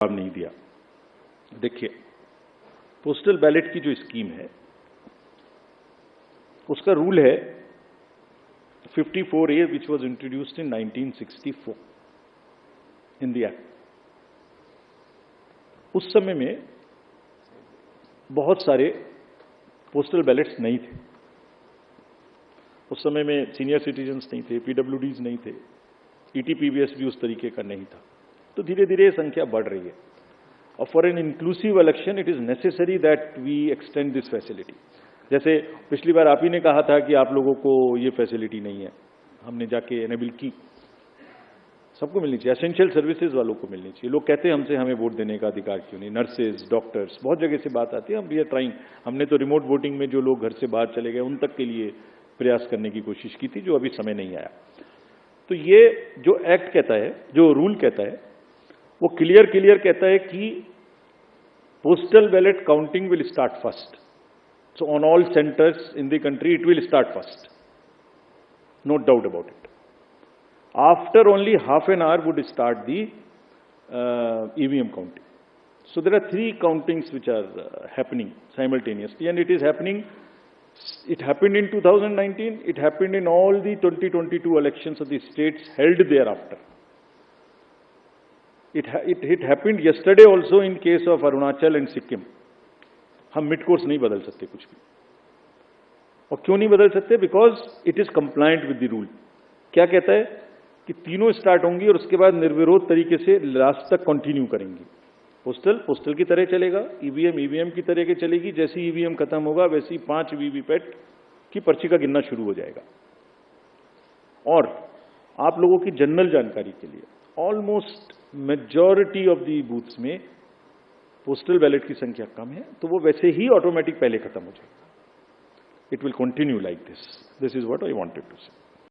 जवाब नहीं दिया। देखिए, पोस्टल बैलेट की जो स्कीम है उसका रूल है 54A which was introduced in 1964 in the act. उस समय में बहुत सारे पोस्टल बैलेट्स नहीं थे। उस समय में सीनियर सिटीजन्स नहीं थे, पीडब्ल्यूडीज नहीं थे, ईटीपीबीएस भी उस तरीके का नहीं था। तो धीरे धीरे संख्या बढ़ रही है और for an inclusive election it is necessary that we extend this facility. जैसे पिछली बार आप ही ने कहा था कि आप लोगों को ये फैसिलिटी नहीं है, हमने जाके एनेबल की। सबको मिलनी चाहिए, एसेंशियल सर्विसेज वालों को मिलनी चाहिए। लोग कहते हैं हमसे हमें वोट देने का अधिकार क्यों नहीं, नर्सेज, डॉक्टर्स, बहुत जगह से बात आती है। हम वी आर ट्राइंग, हमने तो रिमोट वोटिंग में जो लोग घर से बाहर चले गए उन तक के लिए प्रयास करने की कोशिश की थी, जो अभी समय नहीं आया। तो ये जो एक्ट कहता है, जो रूल कहता है, वो क्लियर कहता है कि postal ballot counting will start first. So on all centres in the country it will start first, no doubt about it. After only half an hour would start the EVM counting. So there are three countings which are happening simultaneously, and it is happening. It happened in 2019. It happened in all the 2022 elections of the states held thereafter. It happened yesterday also in case of Arunachal and Sikkim. हम mid course नहीं बदल सकते कुछ भी। और क्यों नहीं बदल सकते? Because it is compliant with the rule. क्या कहता है कि तीनों स्टार्ट होंगी और उसके बाद निर्विरोध तरीके से लास्ट तक कंटिन्यू करेंगी। पोस्टल की तरह चलेगा, ईवीएम की तरह के चलेगी। जैसे ईवीएम खत्म होगा वैसे ही 5 वीवीपैट की पर्ची का गिनना शुरू हो जाएगा। और आप लोगों की जनरल जानकारी के लिए, almost majority of the booths में पोस्टल बैलेट की संख्या कम है, तो वो वैसे ही ऑटोमेटिक पहले खत्म हो जाएगा। It will continue like this. This is what I wanted to से।